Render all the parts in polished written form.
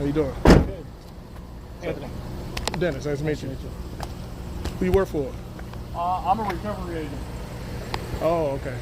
How you doing? Good. Anthony. Dennis, nice to meet you. Who you work for? I'm a recovery agent. Oh, okay.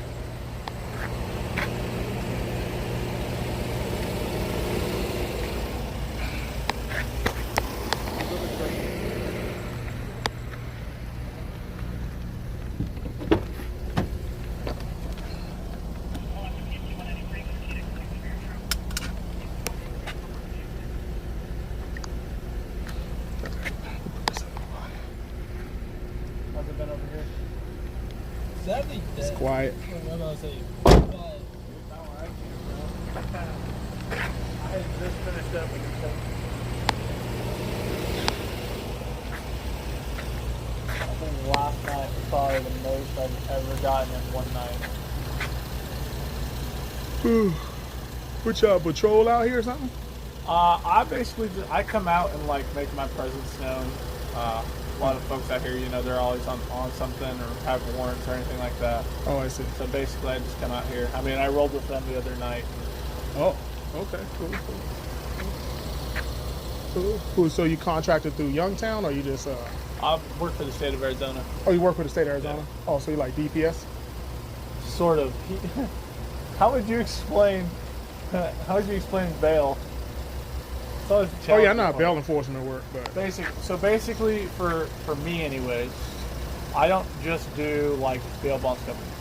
How's it been over here? It's quiet. I had just finished up with you. I think last night was probably the most I've ever gotten in one night. What y'all patrol out here or something? I basically I come out and like make my presence known. A lot of folks out here, you know, they're always on something or have warrants or anything like that. Oh, I see. So basically, I just come out here. I mean, I rolled with them the other night. Oh, okay, cool. So you contracted through Youngtown, or you just? I work for the state of Arizona. Oh, you work for the state of Arizona. Yeah. Oh, so you like DPS? Sort of. How would you explain? How would you explain bail? It's always a Oh yeah, I challenging know how part. bail enforcement work, but Basically, for me anyways, I don't just do like bail bonds companies.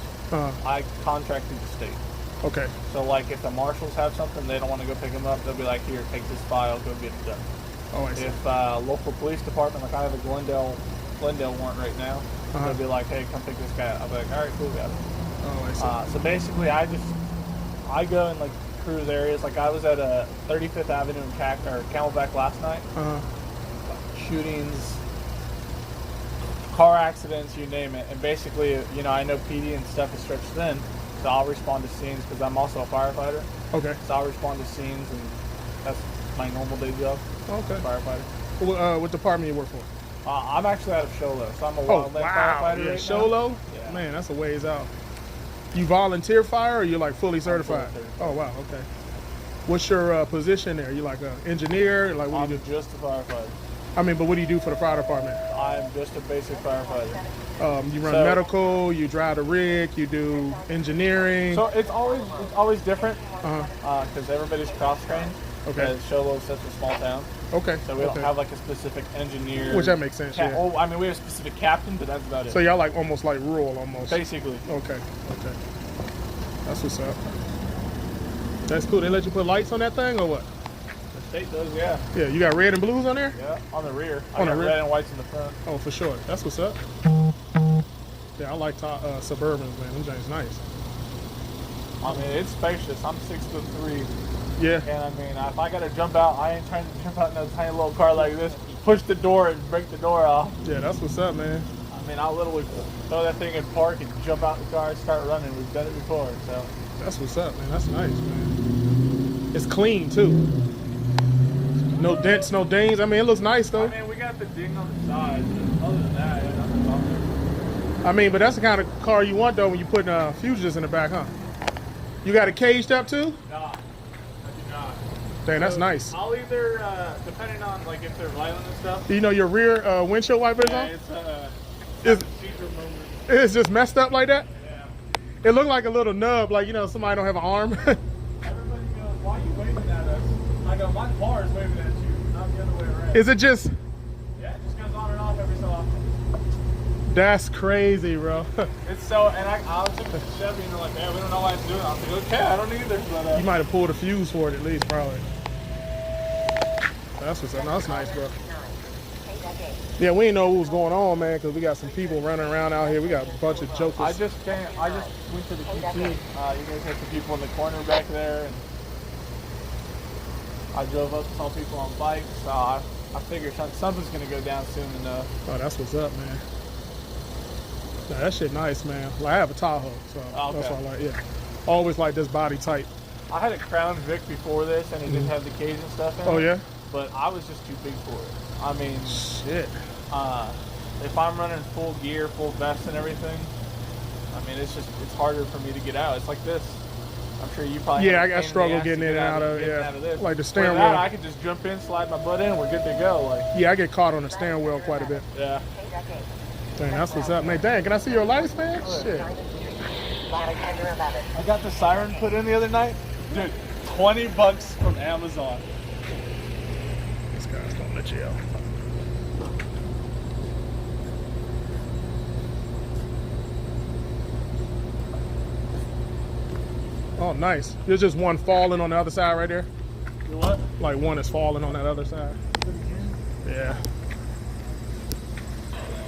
I contract through the state. Okay. So like if the marshals have something, they don't want to go pick them up, they'll be like, here, take this file, go get it done. Oh, I see. If local police department, like I have a Glendale warrant right now, they'll be like, hey, come pick this guy up. I'll be like, all right, cool, got it. Oh, I see. So basically, I go and like cruise areas. Like I was at 35th Avenue in Camelback last night. Shootings, car accidents, you name it. And basically, you know, I know PD and stuff is stretched thin, so I'll respond to scenes because I'm also a firefighter. Okay. So I'll respond to scenes, and that's my normal day job. Okay. Firefighter. What department you work for? I'm actually out of Sholo, so I'm a Oh, wildland wow. firefighter Yeah, right Sholo? now. Yeah. Man, that's a ways out. You volunteer fire, or you're like fully certified? Fully certified. Oh, wow. Okay. What's your position there? You like an engineer? Like what I'm do you do? just a firefighter. I mean, but what do you do for the fire department? I'm just a basic firefighter. You run medical, you drive the rig, you do engineering. So it's always different because everybody's cross trained. Okay. Because Sholo is such a small town. Okay. So we don't have like a specific engineer. Which that makes sense. Yeah. Oh, I mean, we have a specific captain, but that's about it. So y'all like almost like rural, almost. Basically. Okay. That's what's up. That's cool. They let you put lights on that thing or what? The state does, yeah. Yeah. You got red and blues on there? Yeah, on the rear. On the I got rear? red and whites in the front. Oh, for sure. That's what's up. Yeah, I like Suburbans, man. Them things nice. I mean, it's spacious. I'm 6'3". Yeah. And I mean, if I gotta jump out, I ain't trying to jump out in a tiny little car like this, push the door and break the door off. Yeah, that's what's up, man. I mean, I'll literally throw that thing in park and jump out the car and start running. We've done it before, so. That's what's up, man. That's nice, man. It's clean, too. No dents, no dings. I mean, it looks nice, though. I mean, we got the ding on the side, but other than that, yeah, nothing's on there. I mean, but that's the kind of car you want, though, when you put fugitives in the back, huh? You got it caged up, too? Nah, I do not. Dang, that's nice. I'll either, depending on, like, if they're violent and stuff. You know your rear windshield wipers Yeah, on? it's procedure moment. It's just messed up like that? Yeah. It looked like a little nub, like, you know, somebody don't have an arm. Everybody goes, why are you waving at us? I go, my car is waving at you, not the other way around. Is it just... Yeah, it just goes on and off every so often. That's crazy, bro. It's so, and I was looking at Chevy and they're like, man, we don't know why it's doing it. I was like, okay, I don't either. But, You might have pulled a fuse for it at least, probably. That's what's up. No, that's nice, bro. Yeah, we didn't know what was going on, man, because we got some people running around out here. We got a bunch of jokers. I just went to the QT. You guys had some people in the corner back there, and I drove up, saw people on bikes. So I figured something's gonna go down soon enough. Oh, that's what's up, man. Nah, that shit nice, man. Like, I have a Tahoe, so that's why I like. Yeah, always like this body type. I had a Crown Vic before this, and it didn't have the cage and stuff in it. Oh yeah. But I was just too big for it. I mean, shit. If I'm running full gear, full vest and everything, I mean, it's harder for me to get out. It's like this. I'm sure you probably. Yeah, I struggle getting in and out of this. Like the steering wheel. I could just jump in, slide my butt in, we're good to go. Like. Yeah, I get caught on the steering wheel quite a bit. Yeah. Dang, that's what's up, man. Dang, can I see your lights, man? Shit. I got the siren put in the other night. Dude, $20 from Amazon. This guy's going to jail. Oh, nice. There's just one falling on the other side right there. You what? Like one is falling on that other side. Yeah.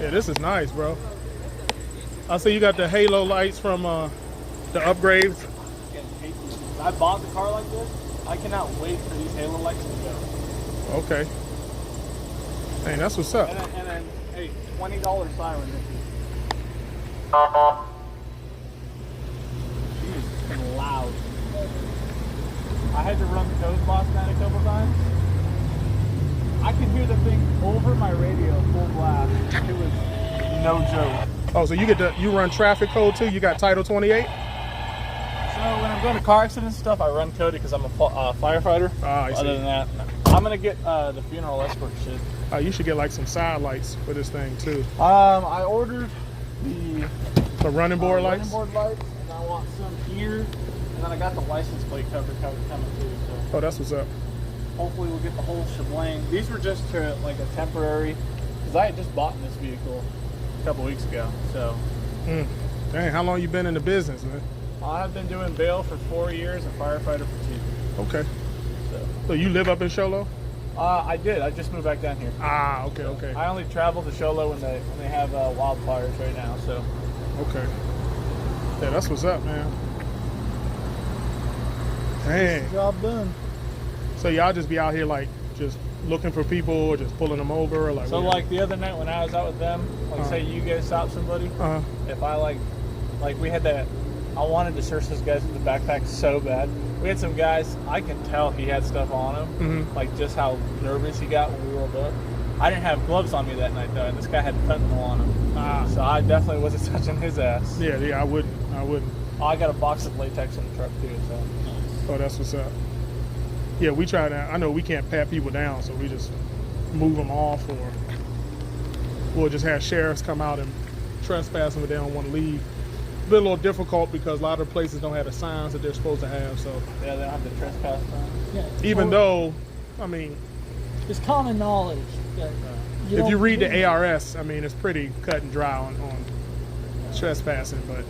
Yeah, this is nice, bro. I see you got the halo lights from the upgrades. I bought the car like this. I cannot wait for these halo lights to go. Okay. Hey, that's what's up. And then hey, $20 siren this is. She's loud. I had to run the code last night a couple times. I could hear the thing over my radio full blast. It was no joke. Oh, so you run traffic code too? You got Title 28? So when I'm going to car accidents and stuff, I run code because I'm a firefighter. I see. Other than that, no. I'm gonna get the funeral escort shit. You should get like some side lights for this thing too. I ordered the running board lights. Running board lights, and I want some here, and then I got the license plate cover coming too. So Oh, that's what's up. hopefully we'll get the whole shebang. These were just to like a temporary, because I had just bought this vehicle a couple weeks ago. So. Dang, how long you been in the business, man? I've been doing bail for 4 years and firefighter for 2. Okay. So you live up in Show Low? I did. I just moved back down here. Ah, okay, okay. I only travel to Show Low when they have wildfires right now. So. Okay. Yeah, that's what's up, man. Dang. Job done. So y'all just be out here like just looking for people or just pulling them over or like? So like the other night when I was out with them, like say you guys stop somebody. If I like we had that. I wanted to search those guys with the backpack so bad. We had some guys, I can tell he had stuff on him, like just how nervous he got when we rolled up. I didn't have gloves on me that night though, and this guy had fentanyl on him. So I definitely wasn't touching his ass. Yeah, I wouldn't. Oh, I got a box of latex in the truck too, so. Oh, that's what's up. Yeah, we try to, I know we can't pat people down, so we just move them off, or we'll just have sheriffs come out and trespass them if they don't want to leave. It's been a little difficult because a lot of places don't have the signs that they're supposed to have, so. Yeah, they don't have the trespass signs. Yeah. Even though, I mean. It's common knowledge that if you read the ARS, I mean, it's pretty cut and dry on trespassing, but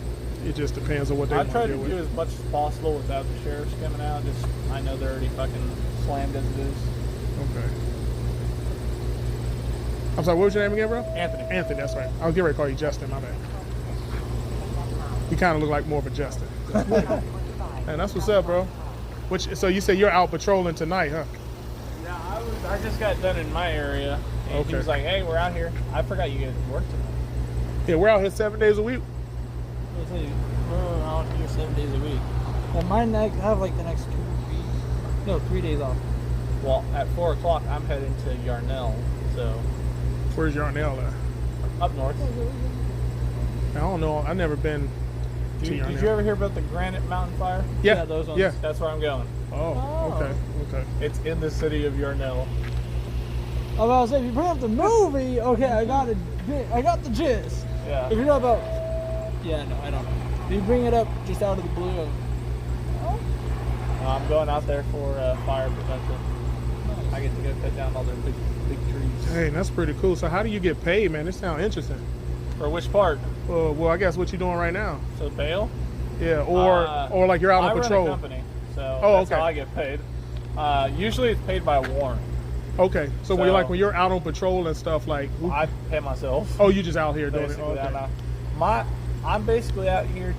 it just depends on what they want to do. I try to do as much as possible without the sheriffs coming out. Just I know they're already fucking slammed as it is. Okay. I'm sorry, what was your name again, bro? Anthony. Anthony, that's right. I was getting ready to call you Justin, my bad. You kind of look like more of a Justin. And that's what's up, bro. So you say you're out patrolling tonight, huh? Yeah, I just got done in my area, and he was like, "Hey, we're out here." I forgot you guys work tonight. Yeah, we're out here 7 days a week. We're out here 7 days a week. And I have like the next 2 weeks. No, 3 days off. Well, at 4 o'clock, I'm heading to Yarnell. So. Where's Yarnell at? Up north. I don't know. I've never been to Yarnell. Did you ever hear about the Granite Mountain Fire? Yeah, those ones. Yeah. That's where I'm going. Oh, okay. It's in the city of Yarnell. I was about to say, if you bring up the movie, okay, I got the gist. Yeah. If you know about, yeah, no, I don't know. If you bring it up just out of the blue, I'm going out there for fire prevention. I get to go cut down all their big trees. Hey, that's pretty cool. So how do you get paid, man? This sounds interesting. For which part? Well, I guess what you doing right now. So bail? Yeah, or like you're out on patrol. I run a company, so that's how I get paid. Usually it's paid by warrant. Okay, so when you're out on patrol and stuff, like I pay myself. Oh, you just out here doing it? Basically, Okay. I'm basically out here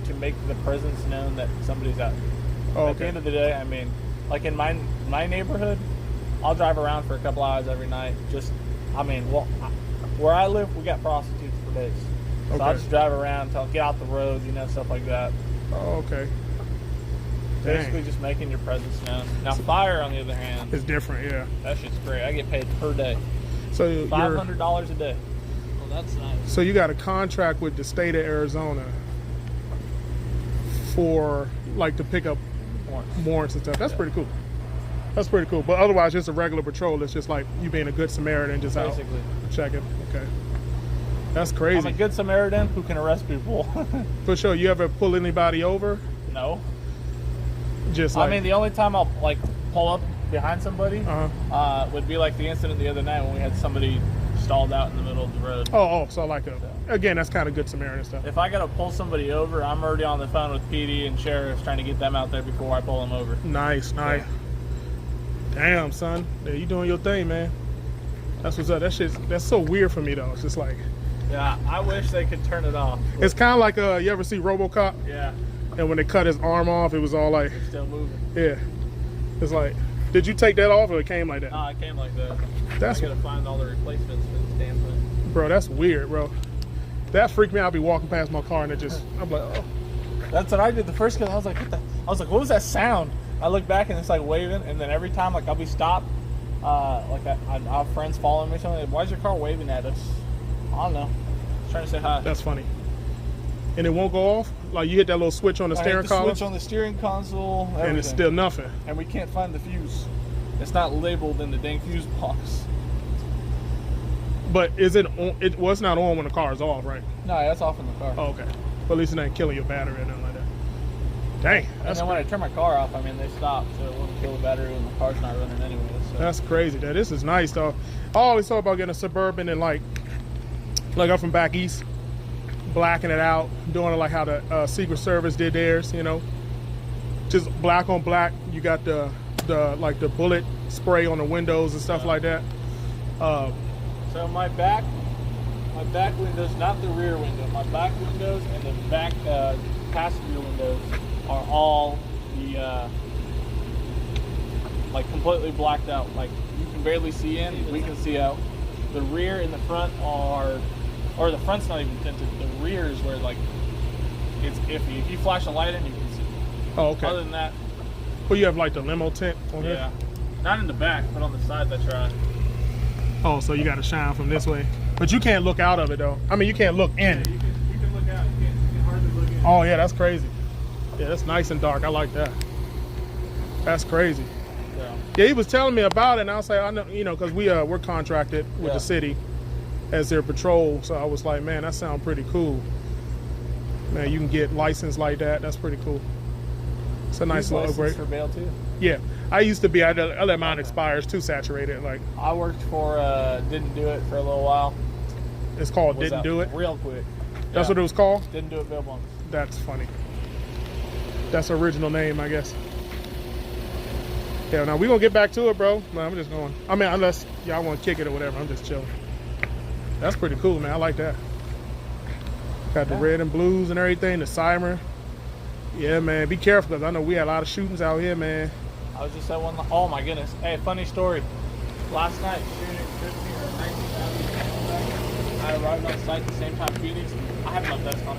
to make the presence known that somebody's out here. Oh, At the end of the day, I mean, like in my neighborhood, I'll drive around for a couple hours every night. Where I live, we got prostitutes for days. So I just drive around, get out the road, stuff like that. Oh, okay. Basically just making your presence known. Now fire, on the other hand, it's different, yeah. That shit's great. I get paid per day. So $500 a day. well, that's nice. So you got a contract with the state of Arizona for like to pick up Warrants. warrants and stuff. That's pretty cool. That's pretty cool. But otherwise, just a regular patrol. It's just like you being a good Samaritan, just Basically. out checking. Okay. That's crazy. I'm a good Samaritan who can arrest people. For sure. You ever pull anybody over? No. Just like, I mean, the only time I'll like pull up behind somebody would be like the incident the other night when we had somebody stalled out in the middle of the road. so like again, that's kind of good Samaritan stuff. If I gotta pull somebody over, I'm already on the phone with PD and sheriffs trying to get them out there before I pull them over. Nice. Damn, son. Yeah, you doing your thing, man. That's what's up. That's so weird for me though. It's just like, Yeah, I wish they could turn it off. it's kind of like you ever see RoboCop? Yeah, And when they cut his arm off, it was all like, it's still moving. yeah. It's like, did you take that off or it came like that? No, I came like that. That's I gotta find all the replacements for this damn thing. Bro, that's weird, bro. That freaked me out. I'd be walking past my car and it just, I'm like, oh. That's what I did the first time. I was like, what was that sound? I look back and it's like waving, and then every time like I'll be stopped, like I have friends following me or something. Like, why is your car waving at us? I don't know. Just trying to say hi. That's funny. And it won't go off? Like you hit that little switch on the steering column? Switch on the steering console, everything. And it's still nothing. And we can't find the fuse. It's not labeled in the dang fuse box. But is it on? It's not on when the car is off, right? No, that's off in the car. Oh, okay. But at least it ain't killing your battery or nothing like that. Dang, And that's then when I turn my car off, I mean, they stop, so it wouldn't kill the battery when the car's not running anyway. So. That's crazy. This is nice, though. I always thought about getting a Suburban and like I'm from back east, blacking it out, doing it like how the Secret Service did theirs, you know, just black on black. You got the like the bullet spray on the windows and stuff like that. So my back windows, not the rear window, my back windows and the back passenger windows are all the like completely blacked out. Like you can barely see in, we can see out. The rear and the front are, or the front's not even tinted. The rear is where like it's iffy. If you flash a light in, you can see. Oh, okay. Other than that, Well, you have like the limo tint on here? yeah, not in the back, but on the sides I try. Oh, so you got to shine from this way. But you can't look out of it, though. I mean, you can't look in it. You can look out. You can hardly look in. Oh, yeah, that's crazy. Yeah, that's nice and dark. I like that. That's crazy. So, Yeah, he was telling me about it, and I was like, I know, you know, because we're contracted with the city as their patrol. So I was like, man, that sounds pretty cool. Man, you can get licensed like that. That's pretty cool. It's a nice little upgrade. for bail too. Yeah, I used to be. I let mine expire. It's too saturated. Like I worked for didn't do it for a little while. it's called Was Didn't out Do It. real quick. That's Yeah. what it was called. Didn't do it bail bonds. That's funny. That's the original name, I guess. Yeah, now we're gonna get back to it, bro. No, I'm just going. I mean, unless y'all want to kick it or whatever, I'm just chilling. That's pretty cool, man. I like that. Got the red and blues and everything, the Cymer. Yeah, man. Be careful, because I know we had a lot of shootings out here, man. I was just at one. Oh my goodness! Hey, funny story. Last night, shooting 15 or 19,000. I arrived on site at the same time Phoenix. I have my vest on.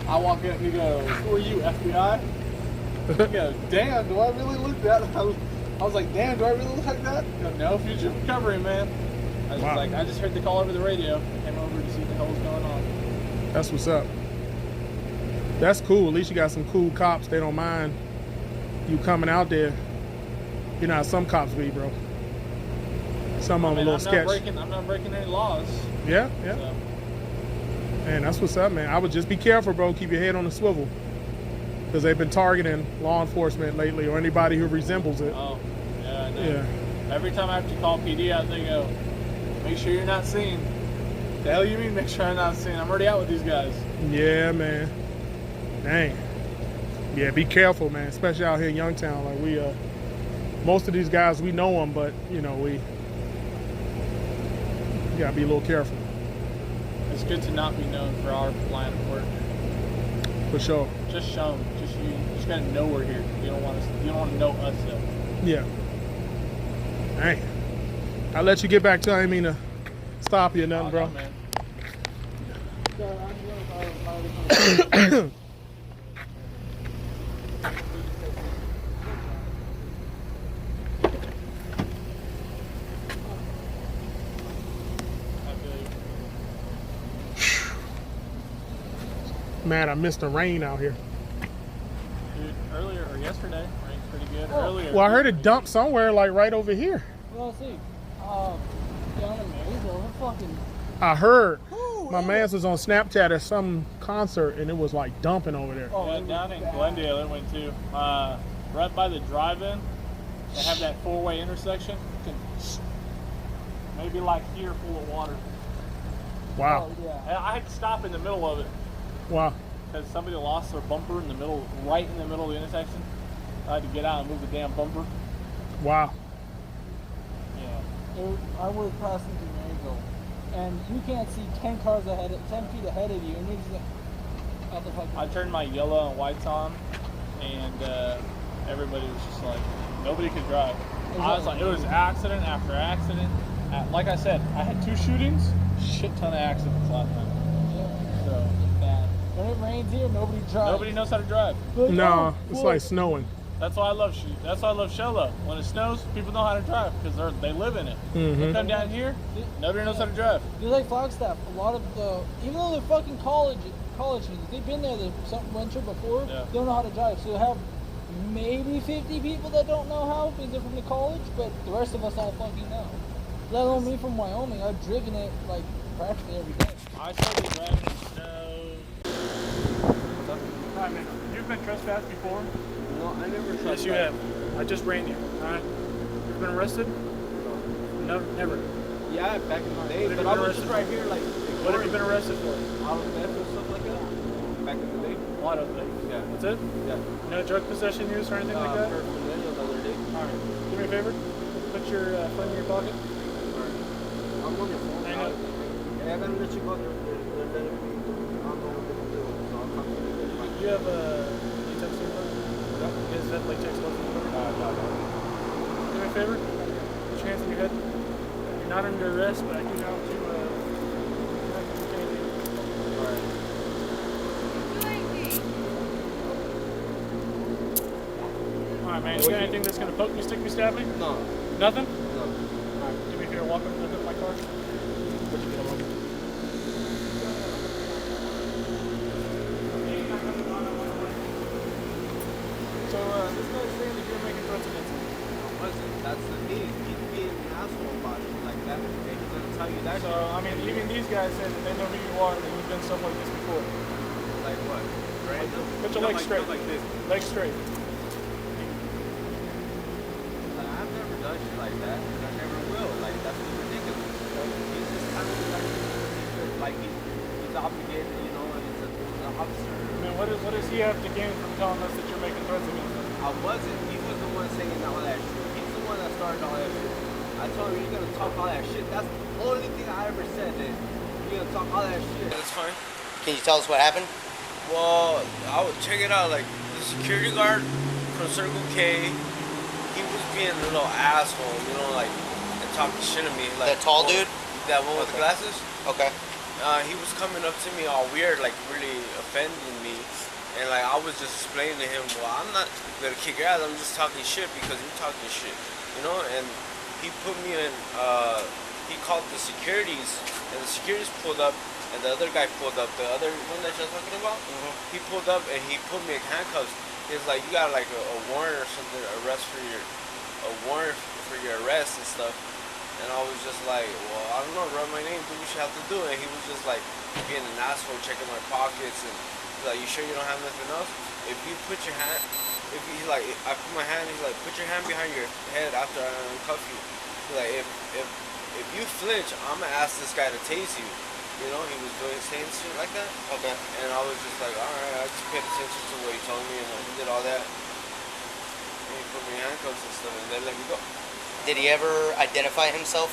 I walk in and he goes, "Who are you, FBI?" He goes, "Damn, do I really look that?" I was like, "Damn, do I really look like that?" He goes, "No, future recovery, man." I was Wow. like, I just heard the call over the radio. Came over to see what the hell was going on. That's what's up. That's cool. At least you got some cool cops. They don't mind you coming out there. You know how some cops be, bro. Some of them a little sketch. I'm not breaking any laws. Yeah, yeah. So. Man, that's what's up, man. I would just be careful, bro. Keep your head on the swivel. Because they've been targeting law enforcement lately or anybody who resembles it. Oh, yeah, I know. Yeah. Every time I have to call PD out, they go, "Make sure you're not seen." The hell you mean, make sure I'm not seen? I'm already out with these guys. Yeah, man. Dang. Yeah, be careful, man. Especially out here in Youngtown. Like most of these guys, we know them, but, you know, we gotta be a little careful. It's good to not be known for our line of work. For sure. Just show them. You just gotta know we're here. You don't want to know us though. Yeah. Dang. I'll let you get back to it. I didn't mean to stop you or nothing, bro. No, man. Man, I missed the rain out here. Dude, yesterday. Rained pretty good Oh. earlier. Well, I heard it dumped somewhere, like right over here. Well, see, down in Marysville, we're fucking. I heard. Ooh, My man's was on Snapchat at some concert, and it was like dumping over there. Oh, Yeah, it down was in bad. Glendale it went too. Right by the drive-in, they have that four-way intersection. Maybe like here full of water. Wow. Oh, yeah. And I had to stop in the middle of it Wow. because somebody lost their bumper in the middle, right in the middle of the intersection. I had to get out and move the damn bumper. Wow. Yeah. I was passing through Marysville, and you can't see 10 cars ahead, 10 feet ahead of you, and you're just like, out the fucking. I turned my yellow and whites on, and everybody was just like, nobody could drive. I was like, it was accident after accident. Like I said, I had 2 shootings, shit ton of accidents last night. Yeah, So it's bad. When it rains here, nobody drives. nobody knows how to drive. Like, No, oh, it's well, like snowing. That's why I love That's why I love Shella. When it snows, people know how to drive because they live in it. They come down here, nobody knows how to drive. They're like Flagstaff. A lot of the, even though they're fucking college students, they've been there. Some went through before. Yeah. They don't know how to drive. So they have maybe 50 people that don't know how because they're from the college, but the rest of us all fucking know. Let alone me from Wyoming. I've driven it like practically every day. I started driving in snow. Hi, man. You've been trespassed before? No, I never tried. Yes, you have. I just ran you. All right. You've been arrested? No, never. Yeah, back in the day, What have but you I been was just arrested right here, like. What have you been arrested for? I was meth and stuff like that. Back in the day. A lot of things. Yeah. That's it? Yeah. No drug possession use or anything like that? Paraphernalia the other day. All right. Do me a favor. Put your phone in your pocket. I'm on your phone. I know. Yeah, I gotta let you go. They're letting me. I don't know what they're gonna do. So I'll come to you. Do you have any text number? Is that like text message number? No. Do me a favor. Put your hands on your head. You're not under arrest, but I do have to detain you. Alright. Alright, man. You got anything that's gonna poke me, stick me, stab me? No. Nothing? No. Alright, do me a favor. Walk up to the hood of my car. Where'd you get them? So, this guy's saying that you're making threats against him. That's the thing. He's being an asshole about it like that. And he's gonna tell you that So, I mean, even these guys said that they know who you are and that you've done stuff like this before. shit. Like what? Right? Put your legs straight. Like this. Legs straight. Like, I've never done shit like that, and I never will. Like, that's just ridiculous. He's just kind of like he's obligated, you know, and he's an officer. I mean, what does he have to gain from telling us that you're making threats against him? I wasn't. He was the one saying all that shit. He's the one that started all that shit. I told him, you're gonna talk all that shit. That's the only thing I ever said. That you're gonna talk all that shit. That's fine. Can you tell us what happened? Well, I would check it out. Like the security guard from Circle K, he was being a little asshole, you know, like and talking shit to me. Like That tall dude? that one with the glasses. Okay. He was coming up to me all weird, like really offending me, and like I was just explaining to him, well, I'm not gonna kick your ass. I'm just talking shit because you're talking shit, you know. And he put me in. He called the securities, and the securities pulled up. And the other guy pulled up, the other one that you're talking about, he pulled up and he put me in handcuffs. He's like, you got like a warrant or something, a warrant for your arrest and stuff. And I was just like, well, I don't know, write my name, do what you have to do. And he was just like being an asshole, checking my pockets, and he's like, you sure you don't have nothing else? If you put your hand, I put my hand, he's like, put your hand behind your head after I uncuff you. He's like, if you flinch, I'm gonna ask this guy to tase you. You know, he was saying shit like that. Okay. And I was just like, alright, I just paid attention to what he told me, and he did all that. And he put me in handcuffs and stuff, and they let me go. Did he ever identify himself?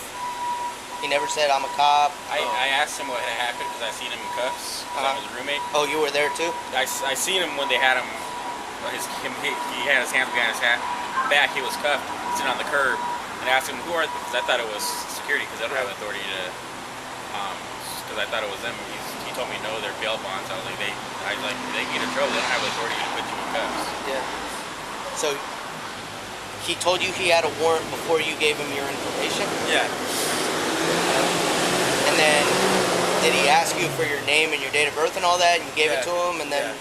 He never said, I'm a cop. I asked him what had happened because I seen him in cuffs. 'Cause I'm his roommate. Oh, you were there too? I seen him when they had him. He had his hands behind his back. He was cuffed, sitting on the curb, and I asked him who are, because I thought it was security, because they don't have authority to. Because I thought it was them. He told me no, they're bail bonds. I was like, they get in trouble. They don't have authority to put you in cuffs. Yeah. So he told you he had a warrant before you gave him your information? Yeah. And then did he ask you for your name and your date of birth and all that? And you gave it Yeah. to him? And then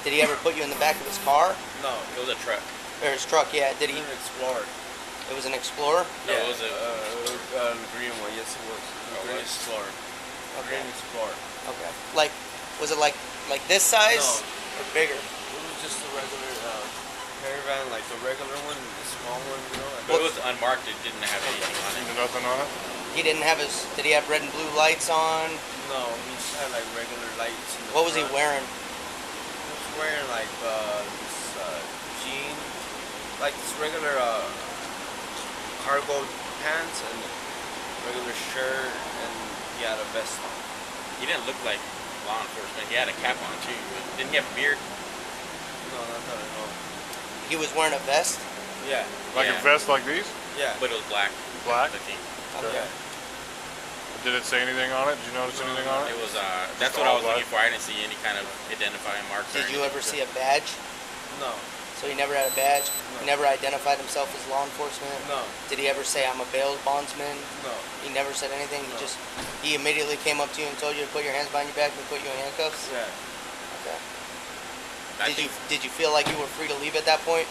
did he ever put you in the back of his car? No, It was a truck. Or his truck, yeah. Did it he? was an Explorer. It was an Explorer? No, Yeah, it was a. a green one. Yes, it was. A green was? Explorer. Okay. Green Explorer. Okay. Like, was it like this size No. or bigger? It was just a regular caravan, like the regular one, the small one, you know. But it was unmarked. It didn't have anything on it. Nothing on it? He didn't have his. Did he have red and blue lights on? No, he just had like regular lights. In the What was he front. wearing? He was wearing like this jean, like this regular cargo pants and regular shirt, and he had a vest on. He didn't look like law enforcement. He had a cap on too. But didn't he have a beard? No, not that I know. He was wearing a vest. Yeah, Like Yeah. a vest like these? yeah, But it was black. Black? I think. Okay. yeah. Did it say anything on it? Did you notice anything on It it? was. That's Just what I all was looking black? for. I didn't see any kind of identifying marks. or Did you ever anything. see a badge? No, So he never had a badge. He No. never identified himself as law enforcement. no, Did he ever say I'm a bail bondsman? no. He never said anything. No. He immediately came up to you and told you to put your hands behind your back and put you in handcuffs. Yeah. Okay. I Did think you feel like you were free to leave at that point?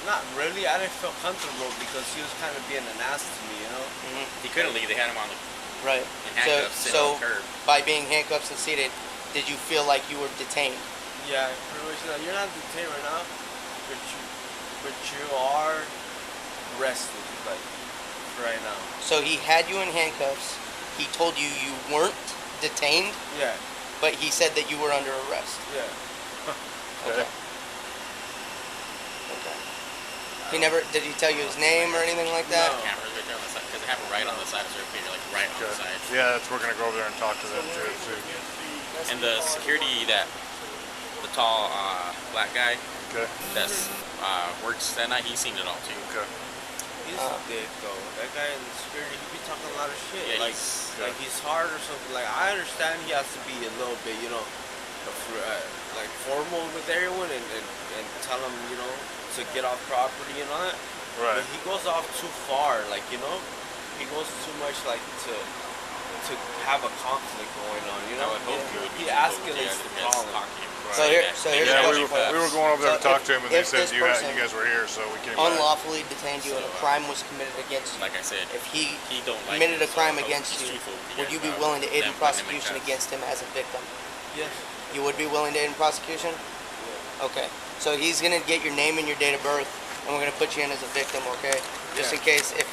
Not really. I didn't feel comfortable because he was kind of being an ass to me, you know. Mm-hmm. he couldn't leave. They had him on the Right. in handcuffs sitting So on the curb. by being handcuffed and seated, did you feel like you were detained? Yeah, pretty much. You're not detained right now, but you are arrested, like right now. So he had you in handcuffs. He told you you weren't detained, Yeah, but he said that you were under arrest. yeah. Okay. Okay. He never did he tell you his name or anything like that? No. Cameras right there on the side because they have it right on the side of their finger, like right on the Okay. side. Yeah, we're gonna go over there and talk to them too. See. And the security the tall black guy Okay. that's works that night, he's seen it all too. Okay. He's a dick though. That guy in the security, he be talking a lot of shit. Yeah, like he's hard or something. Like I understand he has to be a little bit, you know, like formal with everyone and tell them, you know, to get off property and all that. Right. But he goes off too far. Like you know, he goes too much like to have a conflict going on. You I know, would hope he would be he escalates the problem. So here's Yeah, the we question. were going over there to So talk to him, and they if said this you person guys were here, so we came back. unlawfully detained you and a crime was committed against you. Like I said, If he he don't like committed him, a so crime I hope against he's you, truthful with would you be guys willing to about aid in them putting him in prosecution cuffs. against him as a victim? Yes. You would be willing to aid in prosecution? Okay. So he's gonna get your name and your date of birth, and we're gonna put you in as a victim, okay? Just in case if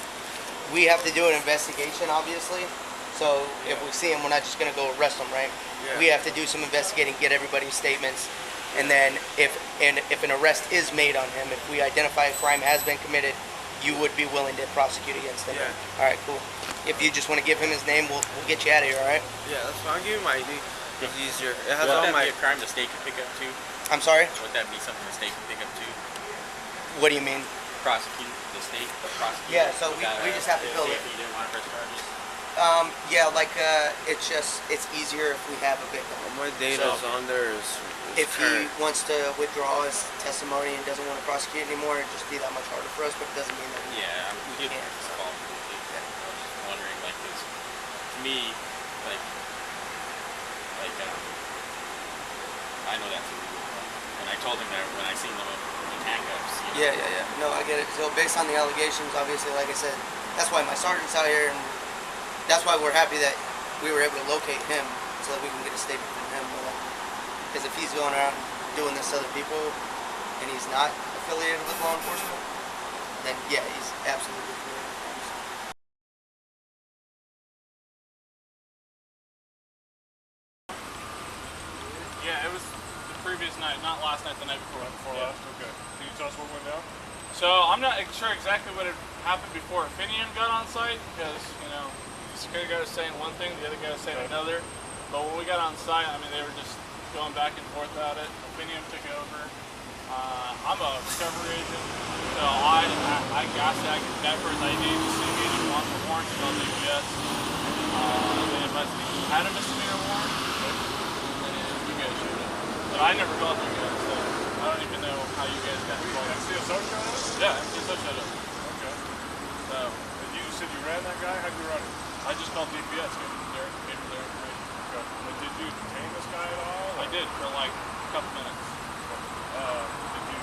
we have to do an investigation, obviously. So if we see him, we're not just gonna go arrest him, right? Yeah. We have to do some investigating, get everybody's statements, and then if an arrest is made on him, if we identify a crime has been committed, you would be willing to prosecute against him. Yeah. All right, cool. If you just want to give him his name, we'll get you out of here. All right? Yeah, that's fine. I'll give you my ID. It's easier. It has Would all that my. be a crime the state could pick up too? I'm sorry. Would that be something the state could pick up too? What do you mean? Prosecute the state, prosecute. Yeah, so we just have to fill it. If you didn't want to press charges. Yeah, like it's easier if we have a victim. My data's on there is If he current. wants to withdraw his testimony and doesn't want to prosecute anymore, it'd just be that much harder for us. But it doesn't mean that we Yeah, we I'm can't. So. I was just wondering, like, 'cause to me, like, I know that's illegal. And I told him that when I seen them in handcuffs. You know, Yeah. No, I get it. So based on the allegations, obviously, like I said, that's why my sergeant's out here, and that's why we're happy that we were able to locate him so that we can get a statement from him. Because if he's going around doing this to other people and he's not affiliated with law enforcement, then yeah, he's absolutely committing crimes. Yeah, it was the previous night, not last night, the night before. Last? Okay. Can you tell us what went down? So I'm not sure exactly what had happened before Finian got on site because, you know, the security guy was saying one thing, the other guy was saying another. But when we got on site, I mean, they were just going back and forth about it. Finian took over. I'm a recovery agent, so I guessed I could never as I need to see me to want the warrant to go to UPS. Then if I had a misdemeanor warrant, then you guys should have. But I never got you guys, so I don't even know how you guys got involved. MCSO showed up? Yeah, MCSO showed up. Okay. So And you said you ran that guy? How'd you run him? I just called DPS, gave him their information. Okay. But did you detain this guy at all? I did for like a couple minutes. Did you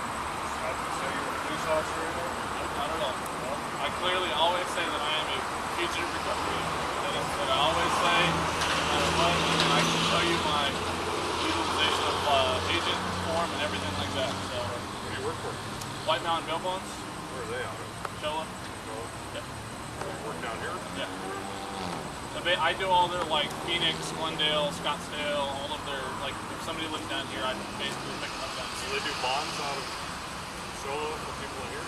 officer right now? Not at all. I clearly always say that I am a fugitive recovery agent. That is what I always say, no matter what, and I can show you my utilization of agent form and everything like that. So, What do you work for? White Mountain Bail Bonds, Where are they on it? Chola. Oh, Yeah. you work down here? Yeah. So I do all their like Phoenix, Glendale, Scottsdale, all of their like. If somebody lives down here, I basically pick them up down So here. they do bonds out of Solo for people in here?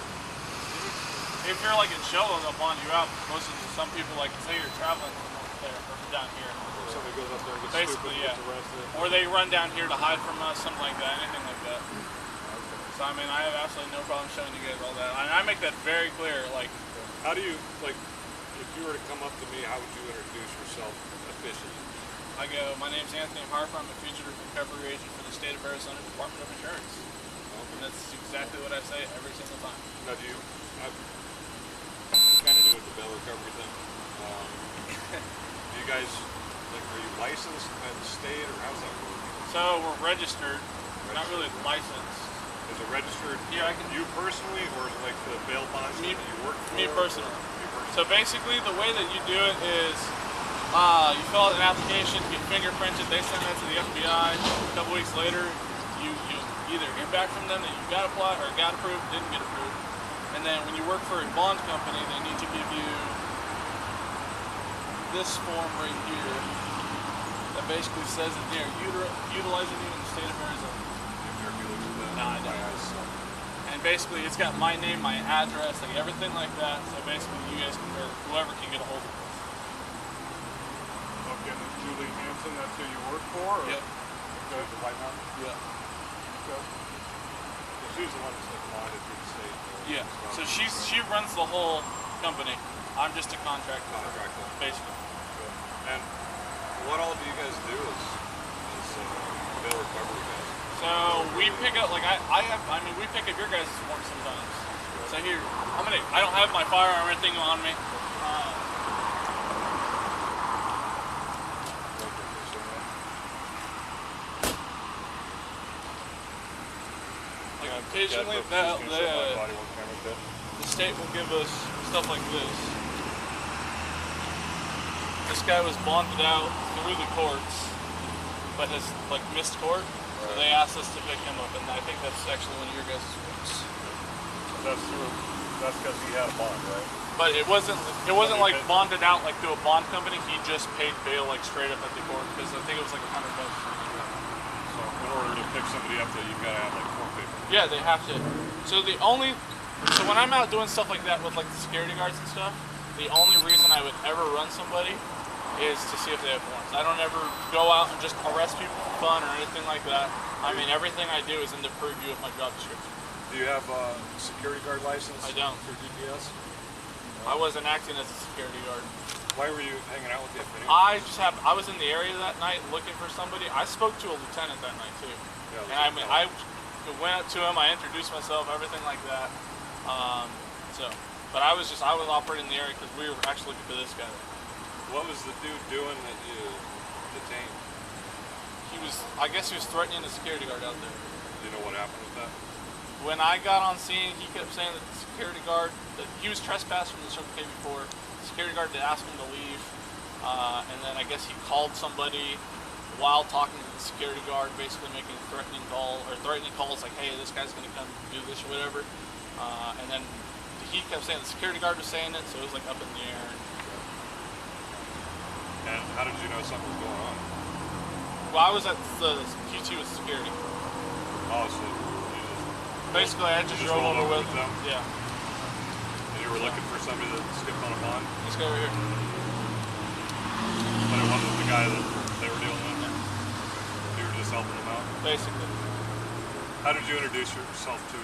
If you're like in Chola, they'll bond you out. Some people like say you're traveling from up there or from down here. Or somebody goes up there and gets Basically, stupid, yeah. gets arrested. Or they run down here to hide from us, something like that, anything like that. So I mean, I have absolutely no problem showing you guys all that. And I make that very clear. Like, How do you, like, if you were to come up to me, how would you introduce yourself officially? I go, my name's Anthony Harper. I'm a fugitive recovery agent for the state of Arizona Department of Insurance. And that's exactly what I say every single time. Now, I'm kind of new with the bail recovery thing. Do you guys, like, are you licensed by the state, or how's that work? So we're registered. We're not really licensed. Is it registered? Yeah, I can. You personally, or is it like the bail bonds that you work for? Me personally. You personally. So basically, the way that you do it is you fill out an application, get fingerprinted, they send that to the FBI. A couple weeks later, you either hear back from them that you got applied or got approved, didn't get approved. And then when you work for a bond company, they need to give you this form right here that basically says that they're utilizing you in the state of Arizona. No, I don't. And basically, it's got my name, my address, like everything like that. So basically, you guys can, or whoever can get a hold of it. Okay, and Julie Hanson, that's who you work for? Or? Yep. Okay, the White Mountain? Yeah. Okay. So she's the one that's like bonded through the state. Yeah. So she runs the whole company. I'm just a contractor. Basically. Okay. And what all do you guys do as bail recovery guys? So we pick up, like we pick up your guys' work sometimes. So here, I don't have my firearm or anything on me. Like occasionally the state will give us stuff like this. This guy was bonded out through the courts, but has like missed court. So they asked us to pick him up, and I think that's actually one of your guys' works. That's because he had a bond, right? But it wasn't like bonded out like through a bond company. He just paid bail like straight up at the court because I think it was like $100. So in order to pick somebody up, you gotta have like court paper. Yeah, they have to. So when I'm out doing stuff like that with like the security guards and stuff, the only reason I would ever run somebody is to see if they have warrants. I don't ever go out and just arrest people for fun or anything like that. I mean, everything I do is in the purview of my job description. Do you have a security guard license? I don't. For DPS? I wasn't acting as a security guard. Why were you hanging out with the Affinity? I was in the area that night looking for somebody. I spoke to a lieutenant that night too. Yeah, and I went up to him, I introduced myself, everything like that. But I was operating in the area because we were actually looking for this guy. What was the dude doing that you detained? I guess he was threatening the security guard out there. Do you know what happened with that? When I got on scene, he kept saying that the security guard, that he was trespassed from the Circle K before. The security guard did ask him to leave, and then I guess he called somebody while talking to the security guard, basically making threatening calls like, hey, this guy's going to come do this or whatever. And then he kept saying the security guard was saying it, so it was like up in the air. And how did you know something was going on? Well, I was at the Q2 with security. Oh, so you basically, I just drove over with them? Yeah. And you were looking for somebody that skipped on a bond? This guy over here. But it wasn't the guy that they were dealing with? You were just helping them out? Basically. How did you introduce yourself to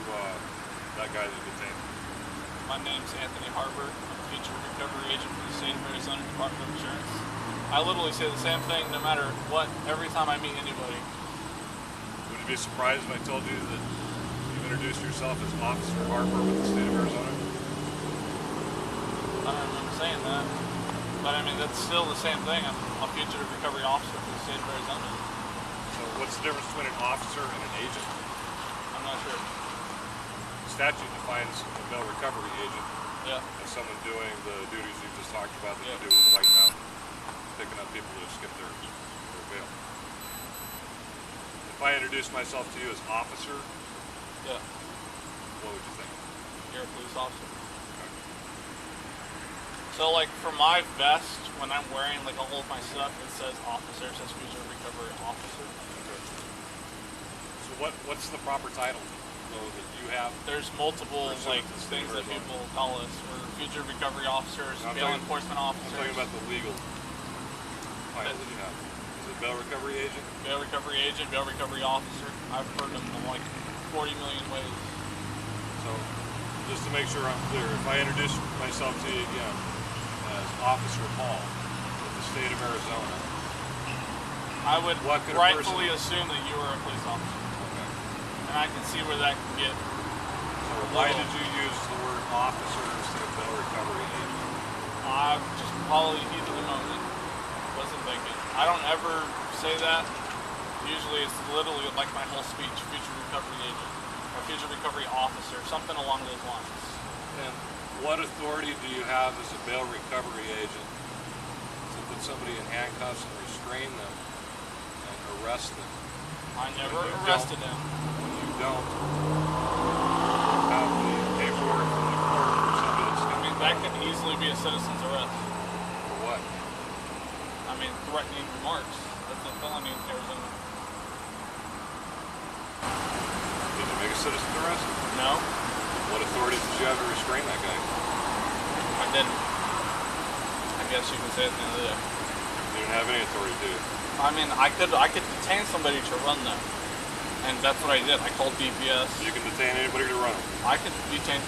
that guy that you detained? My name's Anthony Harper. I'm a future recovery agent for the state of Arizona Department of Insurance. I literally say the same thing no matter what, every time I meet anybody. Would you be surprised if I told you that you've introduced yourself as Officer Harper with the state of Arizona? I don't remember saying that. But I mean, that's still the same thing. I'm a fugitive recovery officer for the state of Arizona. So what's the difference between an officer and an agent? I'm not sure. So statute defines a bail recovery agent Yeah. as someone doing the duties you just talked about that Yeah. you do with White Mountain, picking up people that skip their bail. If I introduce myself to you as officer, Yeah. what would you think? You're a police officer. So like for my vest, when I'm wearing like all of my stuff, it says officer, it says future recovery officer. So what's the proper title that you have? There's multiple Pursuant like to state things that law. people call us. We're future recovery officers, I'm bail talking- enforcement I'm officers, talking about the legal title that you have. Is it bail recovery agent? bail recovery agent, bail recovery officer. I've heard them in like 40 million ways. So, just to make sure I'm clear, if I introduce myself to you again as Officer Paul with the state of Arizona, I would What could a rightfully person- assume that you were a police officer, okay. and I can see where that can get. So why did you use the word officer instead of bail recovery agent? Just probably heat of the moment. Wasn't thinking. I don't ever say that. Usually it's literally like my whole speech, future recovery agent or future recovery officer, something along those lines. And what authority do you have as a bail recovery agent to put somebody in handcuffs and restrain them and arrest them? I never When you arrested don't- him. When you don't have the paperwork from the court for somebody that's I mean, that could easily be a citizen's arrest. for what? I mean, threatening remarks. That's a felony in Arizona. Did you make a citizen's arrest? No, What authority did you have to restrain that guy? I didn't. I guess you could say at the end of the day. You didn't have any authority, did you? I mean, I could detain somebody to run them, and that's what I did. I called DPS. You can detain anybody to run them. I could detain.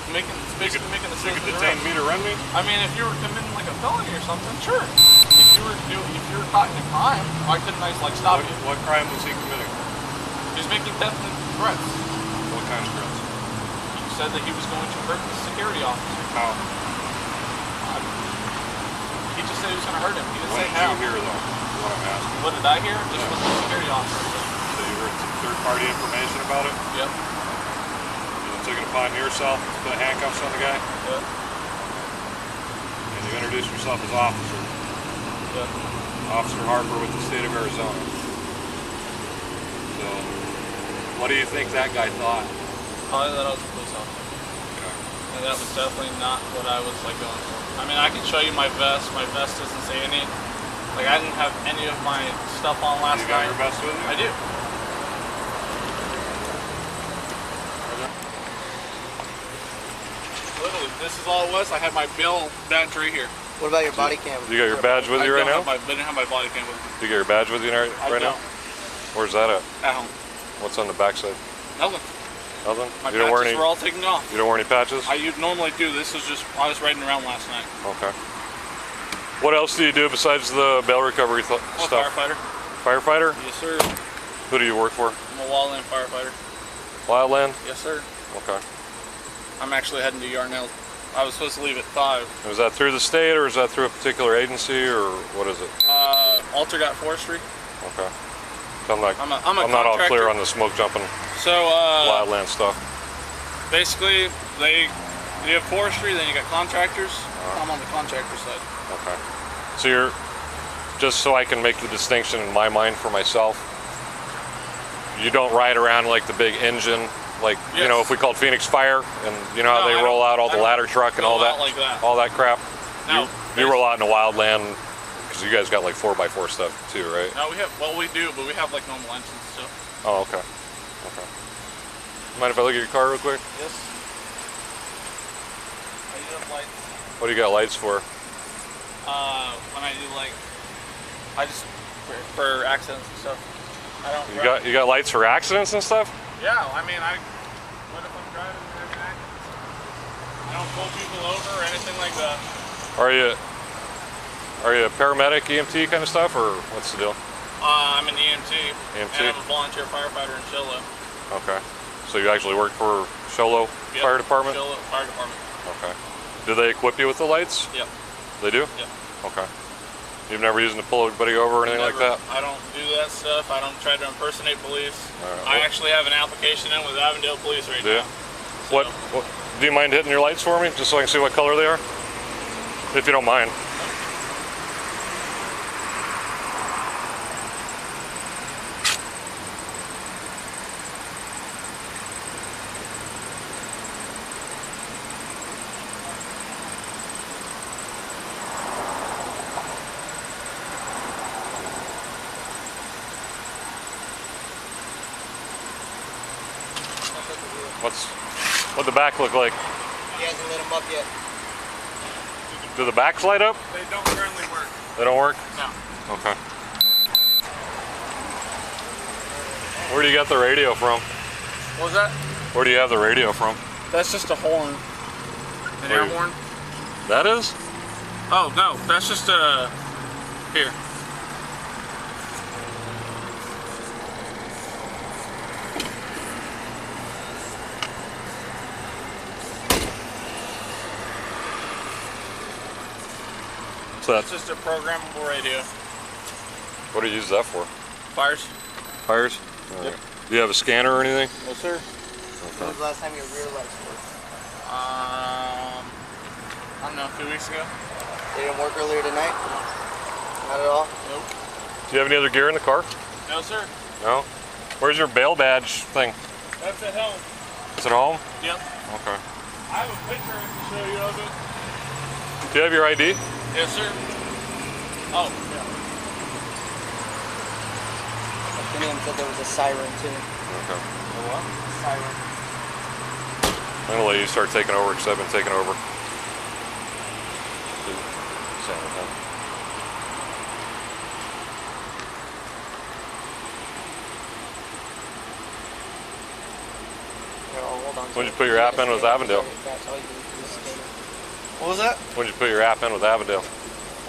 It's basically making the You could citizen's detain arrest. me to run me? I mean, if you were committing like a felony or something, sure. If you were caught in a crime, why couldn't I like stop you? What crime was he committing? He's making definite threats. What kind of threats? He said that he was going to hurt the security officer. How? He just said he was going to hurt him. He didn't What say did how. you hear though? Is what I'm asking. What did I hear? Just Yeah. what the security officer said. So you heard some third-party information about it? Yep. You took it upon yourself to put handcuffs on the guy? Yep. And you introduced yourself as officer. Yep. Officer Harper with the state of Arizona. So, what do you think that guy thought? Probably that I was a police officer. Okay. And that was definitely not what I was like going for. I mean, I can show you my vest. My vest doesn't say any. Like, I didn't have any of my stuff on last You got night. your vest with you? I do. Literally, this is all it was. I had my bill badge right here. What about your body cam? You got your badge with you right now? I didn't have my body cam with me. You got your badge with you right I now? don't. Where's that at? At home. What's on the backside? Nothing. Nothing? My You don't wear patches any? were all taken off. You don't wear any patches? I normally do. This was just, I was riding around last night. Okay. What else do you do besides the bail recovery I'm a stuff? firefighter. Firefighter? Yes, sir. Who do you work for? I'm a wildland firefighter. Wildland? Yes, sir. Okay. I'm actually heading to Yarnell. I was supposed to leave at 5. And is that through the state or is that through a particular agency or what is it? Altergot Forestry. Okay. I'm not, I'm a I'm not all contractor. clear on the smoke jumping So, wildland stuff. basically, you have forestry, then you got contractors. I'm on the contractor side. Okay. So you're, just so I can make the distinction in my mind for myself, you don't ride around like the big engine, like, you know, Yes. if we called Phoenix Fire and you know how No, they I roll don't- out all I the don't ladder truck and go all that, out like that. all that crap. No, You roll out in the wildland because you guys got like 4x4 stuff too, right? No, we do, but we have like normal engines and stuff. Oh, okay. Okay. Mind if I look at your car real quick? Yes. I do have lights. What do you got lights for? When I do like, I just, for accidents and stuff. I don't. You got lights for accidents and stuff? Yeah, I mean, what if I'm driving and there's an accident? I don't pull people over or anything like that. Are you a paramedic, EMT kind of stuff, or what's the deal? I'm an EMT. EMT? And I'm a volunteer firefighter in Sholo. Okay. So you actually work for Sholo Yep, Fire Department? Sholo Fire Department. Okay. Do they equip you with the lights? Yep. They do? Yep. Okay. You've never used them to pull everybody over or anything like Never. that? I don't do that stuff. I don't try to impersonate police. All right, I well- actually have an application in with Avondale Police right Do you? now. What? Do you mind hitting your lights for me, just so I can see what color they are? If you don't mind. What'd the back look like? He hasn't lit them up yet. Do the backs light up? They don't currently work. They don't work? No. Okay. Where do you got the radio from? What was that? Where do you have the radio from? That's just a horn. An air horn. That is? Oh, no. That's just a... Here. It's just a programmable radio. What do you use that for? Fires. Fires? Yep. Do you have a scanner or anything? No, sir. When was the last time your rear lights worked? I don't know, a few weeks ago. They didn't work earlier tonight? Not at all? Nope. Do you have any other gear in the car? No, sir. No? Where's your bail badge thing? That's at home. Is it home? Yep. Okay. I have a picture to show you of it. Do you have your ID? Yes, sir. Oh, yeah. Opinion said there was a siren too. Okay. A what? Siren. I'm gonna let you start taking over because I've been taking over. When did you put your app in with Avondale? What was that? When did you put your app in with Avondale?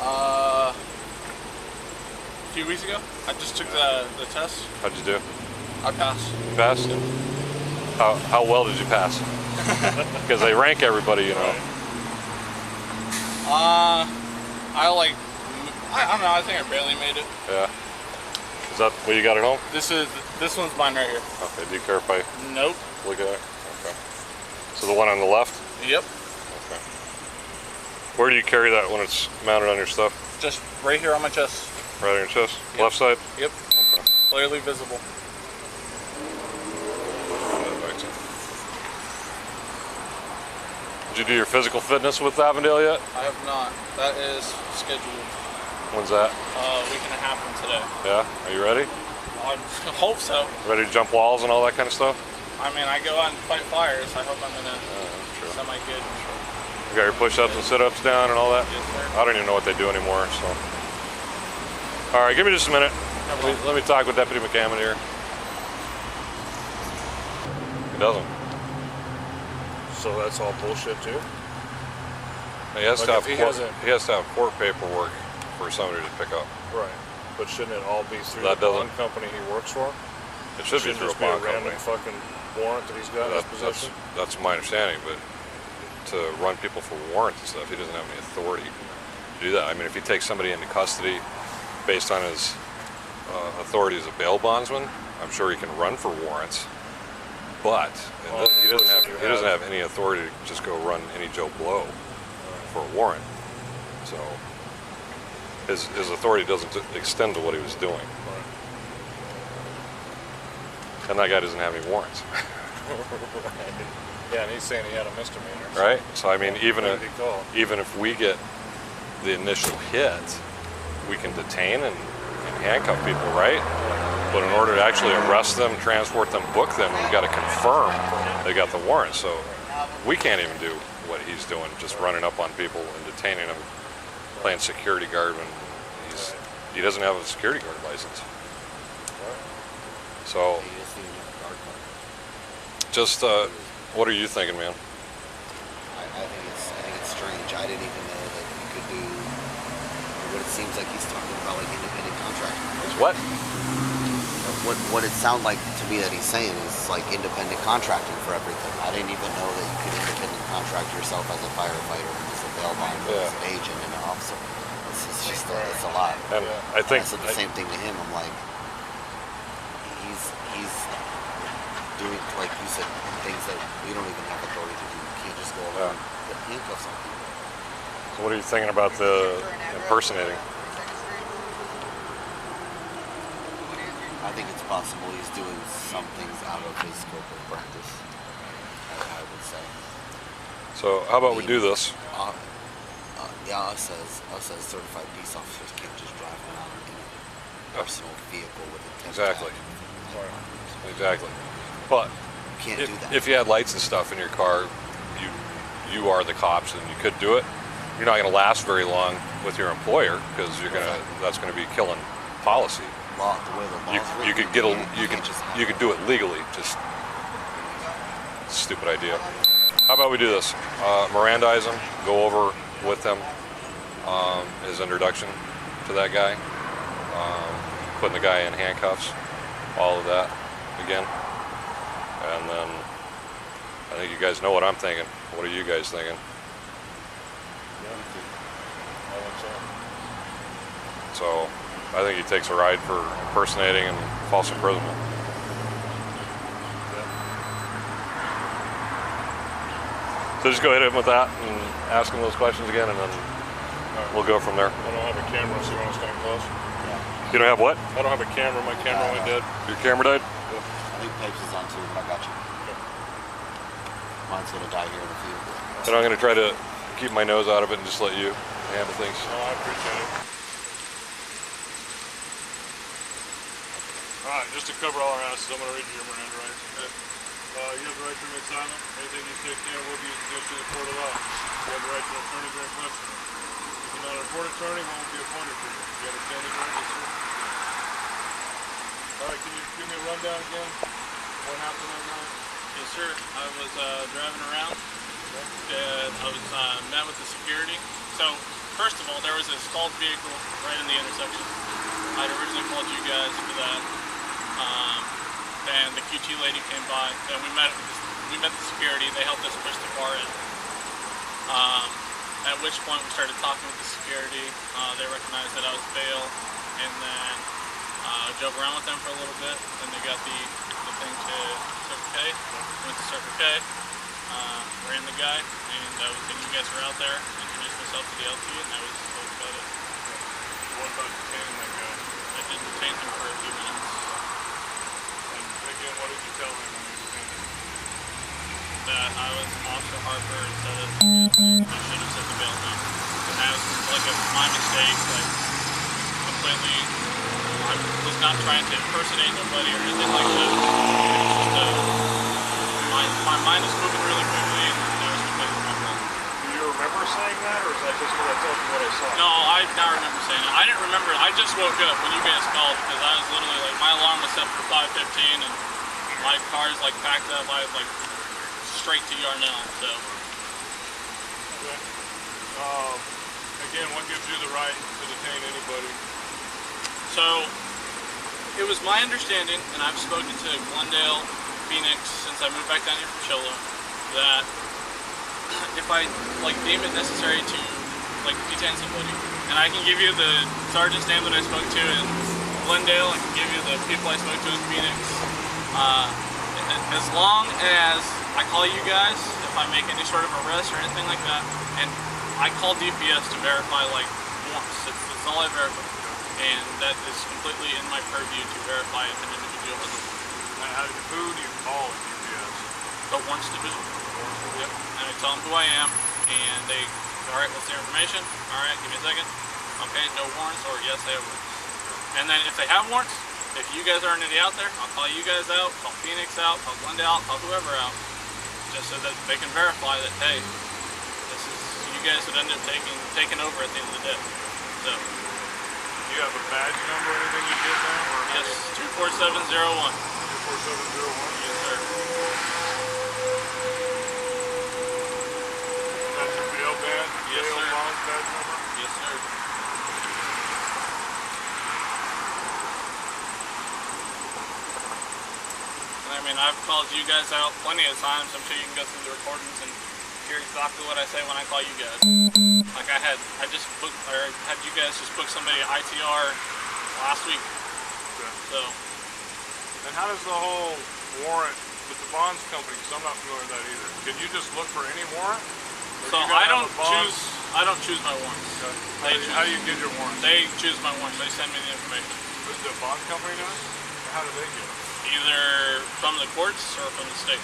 A few weeks ago. I just took the test. How'd you do? I passed. You passed? How well did you pass? Because they rank everybody, you know. I don't know. I think I barely made it. Yeah. Is that what you got at home? This one's mine right here. Okay. Do you care if I Nope. look at it? Okay. So the one on the left? Yep. Okay. Where do you carry that when it's mounted on your stuff? Just right here on my chest. Right on your chest? Yep. Left side? Yep. Okay. Clearly visible. Did you do your physical fitness with Avondale yet? I have not. That is scheduled. When's that? A week and a half from today. Yeah? Are you ready? I hope so. Ready to jump walls and all that kind of stuff? I mean, I go out and fight fires. I hope I'm gonna Sure. semi-good. You got your push-ups and sit-ups down and all that? Yes, sir. I don't even know what they do anymore, so. All right, give me just a minute. Let me talk with Deputy McCammon here. He doesn't. So that's all bullshit too? He has, Like to if have he court, he has to have court paperwork for somebody to pick up. Right. But shouldn't it all be through That the doesn't- bond company he works for? It should be Shouldn't through a just be bond a random company. fucking warrant that he's got in his possession? That's my understanding, but to run people for warrants and stuff, he doesn't have any authority to do that. I mean, if he takes somebody into custody based on his authority as a bail bondsman, I'm sure he can run for warrants. But he doesn't have any authority to just go run any Joe Blow for a warrant. So his authority doesn't extend to what he was doing. And that guy doesn't have any warrants. Yeah, and he's saying he had a misdemeanor. Right? So I mean, even What did he call? if we get the initial hit, we can detain and handcuff people, right? But in order to actually arrest them, transport them, book them, we've got to confirm they got the warrant. So we can't even do what he's doing, just running up on people and detaining them, playing security guard when he doesn't have a security guard license. So just what are you thinking, man? I think it's strange. I didn't even know that you could do what it seems like he's talking about, like independent contracting. What? What it sounds like to me that he's saying is like independent contracting for everything. I didn't even know that you could independent contract yourself as a firefighter, as a bail bonder, as an agent, and an officer. It's just it's a lot. And I think I said the same thing to him. I'm like, doing, like you said, things that we don't even have authority to do. You can't just go around and put handcuffs on people. So what are you thinking about the impersonating? I think it's possible he's doing some things out of his scope of practice, I would say. So how about we do this? Yeah, us as certified peace officers can't just drive around in a personal vehicle with a Exactly. Exactly. But you can't do that. if you had lights and stuff in your car, you are the cops and you could do it. You're not going to last very long with your employer because that's going to be killing policy. The way the law You could you could do it legally. Just stupid idea. How about we do this? Mirandize him. Go over with him his introduction to that guy. Putting the guy in handcuffs. All of that again. And then I think you guys know what I'm thinking. What are you guys thinking? So I think he takes a ride for impersonating and false imprisonment. So just go hit him with that and ask him those questions again, and then we'll go from there. I don't have a camera, so you want to stand close? You don't have what? I don't have a camera. My camera went dead. Your camera died? I think Pipes is on too, but I got you. Mine's gonna die here in a few. Then I'm going to try to keep my nose out of it and just let you handle things. Oh, I appreciate it. All right, just to cover all our asses, I'm going to read you your Miranda rights. Okay? You have the right to remain silent. Anything you say can or will be used against you in the court of law. You have the right to an attorney during questioning. If you're not a report attorney, one will be appointed for you. You understand these rights, yes, sir? All right, can you give me a rundown again? What happened that night? Yes, sir. I was driving around, and I was met with the security. So, first of all, there was a stalled vehicle right in the intersection. I'd originally called you guys for that. And the QT lady came by, and we met the security. They helped us push the car in. At which point we started talking with the security. They recognized that I was bail, and then drove around with them for a little bit. Then they got the thing to Circle K. Went to Circle K. Ran the guy, and you guys were out there. Introduced myself to the LT, and that was about it. What about detaining that guy? I did detain him for a few minutes. Again, what did you tell him when you detained him? That I was Officer Harper instead of I should have said the bail name. And that was like my mistake, like completely. I was not trying to impersonate nobody or anything like that. It was just my mind was moving really quickly, and that was completely my fault. Do you remember saying that, or is that just what I told you what I saw? No, I don't remember saying it. I didn't remember. I just woke up when you guys called because I was literally like, my alarm was set for 5:15 and my car's like packed up. I was like straight to Yarnell. So. Okay. Again, what gives you the right to detain anybody? So it was my understanding, and I've spoken to Glendale, Phoenix since I moved back down here from Cholo, that if I deem it necessary to detain somebody, and I can give you the sergeant's name that I spoke to in Glendale, I can give you the people I spoke to in Phoenix. As long as I call you guys, if I make any sort of arrest or anything like that, and I call DPS to verify once, it's all I verify, and that is completely in my purview to verify if an individual has a warrant. Who do you call at DPS? The warrants division. Yep. And I tell them who I am, and they, all right, what's the information? All right, give me a second. Okay, no warrants, or yes, they have warrants. And then if they have warrants, if you guys aren't any out there, I'll call you guys out, call Phoenix out, call Glendale out, call whoever out, just so that they can verify that, hey, this is you guys that end up taking over at the end of the day. So. Do you have a badge number or anything you get now? Yes, 24701. 24701? Yes, sir. That's your bail badge? Yes, bail sir. bond badge number? Yes, sir. And I mean, I've called you guys out plenty of times. I'm sure you can go through the recordings and hear exactly what I say when I call you guys. Like I just booked, or had you guys just book somebody at ITR last week. Okay. So. And how does the whole warrant But the bonds company, because I'm not familiar with that either. Can you just look for any warrant? Or So you gotta I don't have a bond? choose my warrants. Okay. How do you get your warrants? They choose my warrants. They send me the information. The bond company does? How do they get it? Either from the courts or from the state.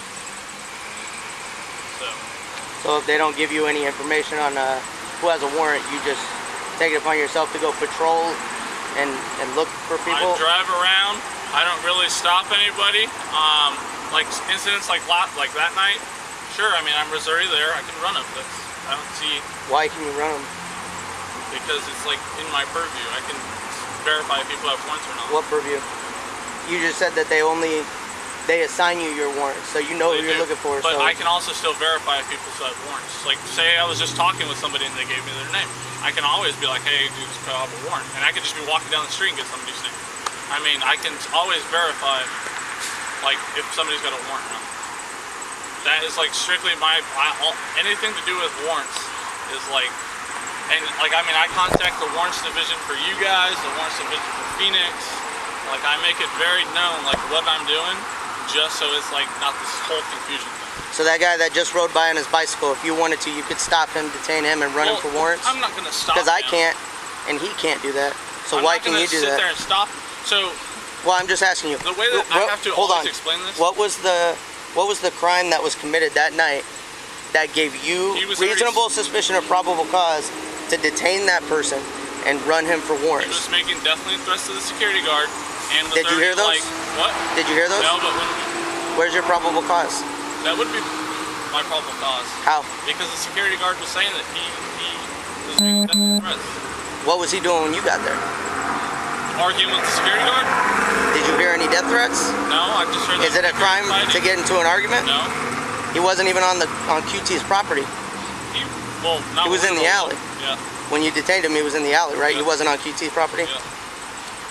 So if they don't give you any information on who has a warrant, you just take it upon yourself to go patrol and look for people? I drive around. I don't really stop anybody. Like incidents like that night, sure, I mean, I'm Missouri there. I can run them. I don't see... Why can you run them? Because it's like in my purview. I can verify if people have warrants or not. What purview? You just said that they assign you your warrants, so you know who you're looking for. But so I can also still verify if people still have warrants. Like, say I was just talking with somebody and they gave me their name. I can always be like, hey, dude, I have a warrant. And I could just be walking down the street and get somebody's name. I mean, I can always verify, like, if somebody's got a warrant or not. That is, like, strictly anything to do with warrants is, like, and, like, I mean, I contact the warrants division for you guys, the warrants division for Phoenix. Like, I make it very known, like, what I'm doing, just so it's, like, not this whole confusion thing. So that guy that just rode by on his bicycle, if you wanted to, you could stop him, detain him, and run him for warrants? I'm not going to stop him. Because I can't, and he can't do that. So why can you do that? I'm not going to sit there and stop him. So, well, I'm just asking you. The way that I have to always explain this. What was the crime that was committed that night that gave you reasonable suspicion or probable cause to detain that person and run him for warrants? He was making definitely threats to the security guard. And Did you hear those? Like, what? Did you hear those? No, but where's your probable cause? That would be my probable cause. How? Because the security guard was saying that he was making definite threats. What was he doing when you got there? Arguing with the security guard? Did you hear any death threats? No, I just heard that. Is it a crime to get into an argument? No. He wasn't even on QT's property. He was in the alley. Yeah. When you detained him, he was in the alley, right? Yeah. He wasn't on QT's property? Yeah.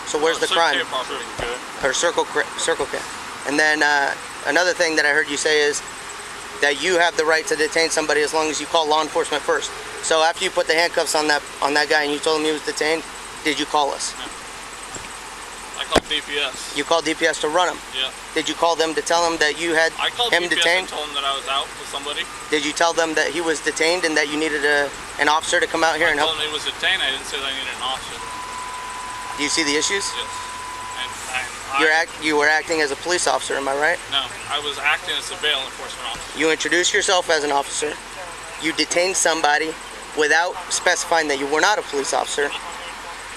So where's the crime? Or Circle K. And then another thing that I heard you say is that you have the right to detain somebody as long as you call law enforcement first. So after you put the handcuffs on that guy and you told him he was detained, did you call us? Yeah. I called DPS. You called DPS to run him? Yeah. Did you call them to tell him that you had I called him DPS detained? and told him that I was out with somebody. Did you tell them that he was detained and that you needed an officer to come out here and help? I told him he was detained. I didn't say that I needed an officer. Do you see the issues? Yes. You were acting as a police officer, am I right? No, I was acting as a bail enforcement officer. You introduced yourself as an officer. You detained somebody without specifying that you were not a police officer.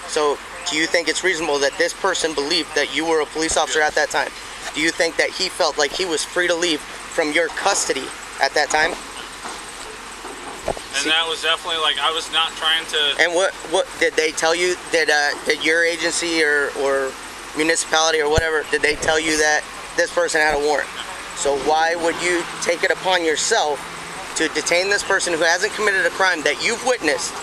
So do you think it's reasonable that this person believed that you were a police officer at that time? Do you think that he felt like he was free to leave from your custody at that time? And that was definitely, like, I was not trying to... And what did they tell you? Did your agency or municipality or whatever, did they tell you that this person had a warrant? So why would you take it upon yourself to detain this person who hasn't committed a crime that you've witnessed,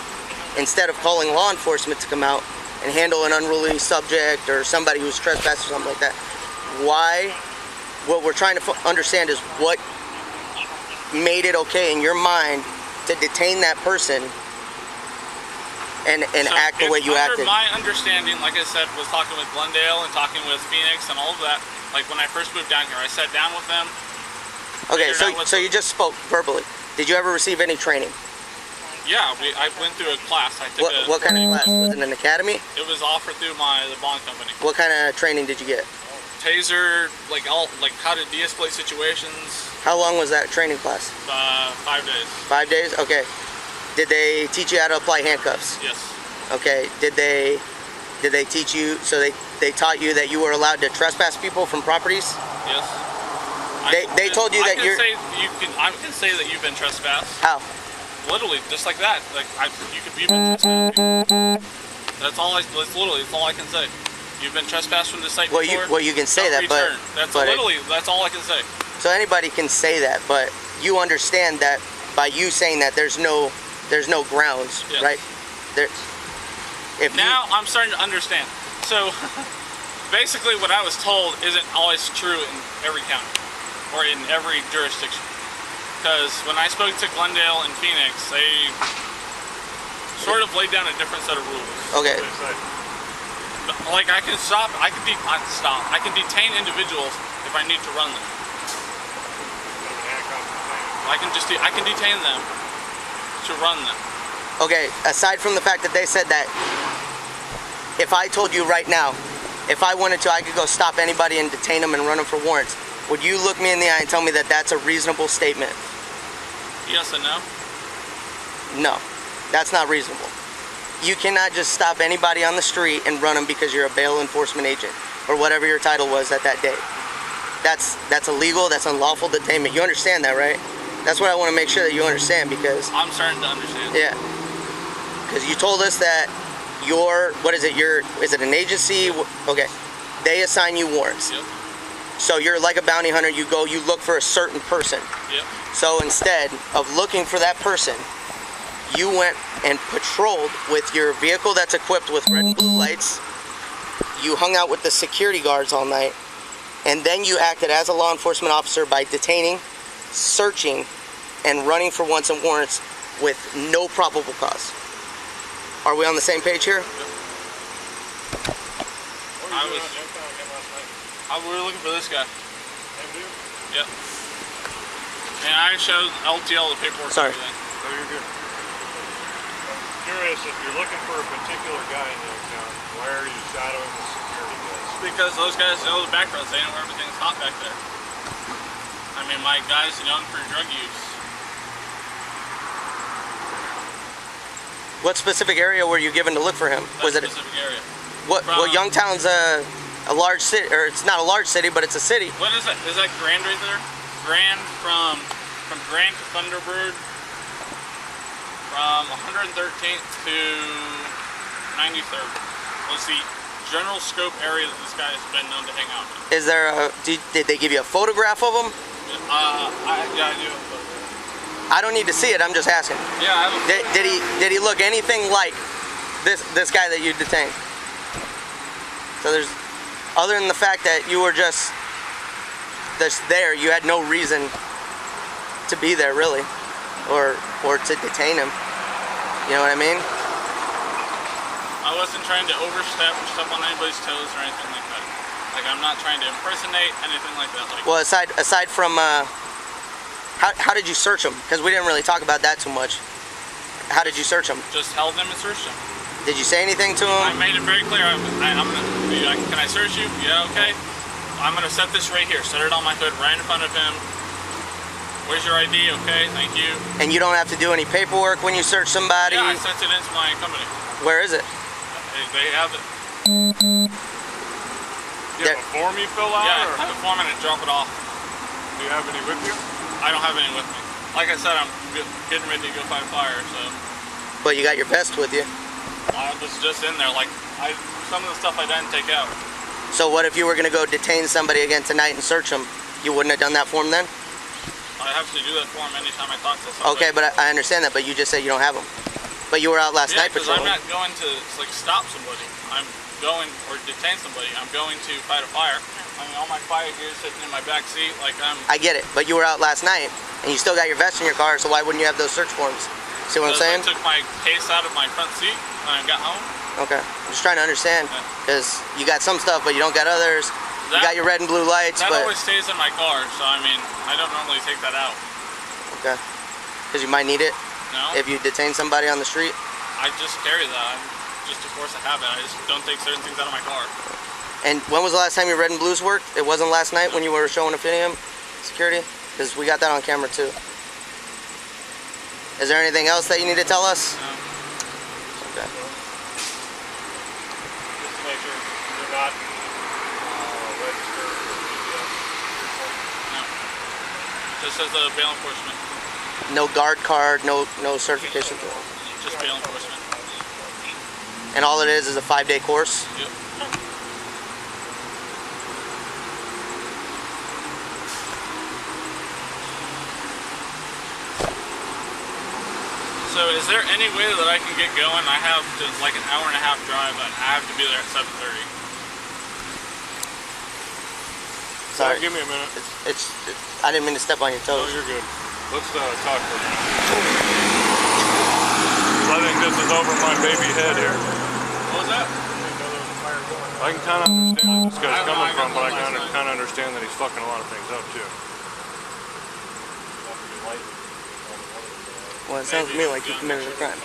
instead of calling law enforcement to come out and handle an unruly subject or somebody who's trespassed or something like that? Why? What we're trying to understand is what made it okay in your mind to detain that person and act the way you acted. My understanding, like I said, was talking with Glendale and talking with Phoenix and all of that. Like when I first moved down here, I sat down with them. Okay, so you just spoke verbally. Did you ever receive any training? Yeah, I went through a class. I took what kind of class? Was it an academy? It was offered through the bond company. What kind of training did you get? Taser, like how to de-escalate situations. How long was that training class? 5 days. 5 days? Okay. Did they teach you how to apply handcuffs? Yes. Okay. Did they teach you, so they taught you that you were allowed to trespass people from properties? Yes. They told you that you're... I can say that you've been trespassed. How? Literally, just like that. Like you could be trespassed. That's all I can say. You've been trespassed from the site before. Well, you can say that, but that's all I can say. So anybody can say that, but you understand that by you saying that there's no grounds, yes. right? I'm starting to understand. So basically, what I was told isn't always true in every county or in every jurisdiction. Because when I spoke to Glendale and Phoenix, they sort of laid down a different set of rules. Okay. Like I can detain individuals if I need to run them. I can detain them to run them. Okay, aside from the fact that they said that if I told you right now, if I wanted to, I could go stop anybody and detain them and run them for warrants, would you look me in the eye and tell me that that's a reasonable statement? Yes and no. No, that's not reasonable. You cannot just stop anybody on the street and run them because you're a bail enforcement agent or whatever your title was at that day. That's illegal, that's unlawful detainment. You understand that, right? That's what I want to make sure that you understand, because I'm starting to understand. yeah, because you told us that is it an agency? Okay, they assign you warrants. Yep. So you're like a bounty hunter, you look for a certain person. Yep. So instead of looking for that person, you went and patrolled with your vehicle that's equipped with red and blue lights. You hung out with the security guards all night, and then you acted as a law enforcement officer by detaining, searching, and running for wants and warrants with no probable cause. Are we on the same page here? We were looking for this guy. Yep. And I showed LTL the paperwork. Sorry. And everything. Oh, you're good. I'm curious, if you're looking for a particular guy in Youngtown, why are you shadowing the security guys? Because those guys know the back roads. They know where everything's hot back there. I mean, my guy's known for drug use. What specific area were you given to look for him? That specific area. Well, Youngtown's a large city, or it's not a large city, but it's a city. What is that? Is that Grand right there? Grand from Grand to Thunderbird, from 113th to 93rd was the general scope area that this guy has been known to hang out in. Is there did they give you a photograph of him? Yeah, I do. I don't need to see it. I'm just asking. Yeah, I have a Did he look anything like this guy that you detained? So there's, other than the fact that you were just there, you had no reason to be there really, or to detain him. You know what I mean? I wasn't trying to overstep or step on anybody's toes or anything like that. Like, I'm not trying to impersonate anything like that. Like, well, aside from how did you search him? Because we didn't really talk about that too much. How did you search him? just held him and searched him. Did you say anything to I him? made it very clear. Can I search you? Yeah, okay. I'm gonna set this right here. Set it on my hood right in front of him. Where's your ID? Okay, thank you. And you don't have to do any paperwork when you search somebody? Yeah, I sent it into my company. Where is it? They have it. You have a form you fill out? Yeah, or? I have a form and I drop it off. Do you have any with you? I don't have any with me. Like I said, I'm getting ready to go fight a fire, so But you got your vest with you. I was just in there. Like, some of the stuff I didn't take out. So what if you were going to go detain somebody again tonight and search them? You wouldn't have done that form then? I have to do that form anytime I talk to somebody. Okay, but I understand that, but you just said you don't have them. But you were out last night because patrolling. I'm not going to stop somebody. I'm going or detain somebody. I'm going to fight a fire. I mean, all my fire gear is sitting in my back seat. Like I get it, but you were out last night and you still got your vest in your car, so why wouldn't you have those search forms? See what I'm saying? I took my case out of my front seat when I got home. Okay, I'm just trying to understand, because you got some stuff, but you don't got others. You got your red and blue lights, that but always stays in my car, so I mean, I don't normally take that out. okay, because you might need it. No. If you detain somebody on the street. I just carry that. I'm just a force of habit. I just don't take certain things out of my car. And when was the last time your red and blues worked? It wasn't last night when you were showing Affinium security? Because we got that on camera too. Is there anything else that you need to tell us? No. Okay. Just to make sure you're not registered or No. Just as a bail enforcement. No guard card, no certification. Just bail enforcement. And all it is a 5-day course? Yep. So is there any way that I can get going? I have just like an hour and a half drive, but I have to be there at 7:30. Sorry. Give me a minute. I didn't mean to step on your No, toes. you're good. Let's talk for a minute. I think this is over my baby head here. What was that? I can kind of understand where this guy's coming from, but I kind of understand that he's fucking a lot of things up too. Well, it sounds to me like he committed a crime.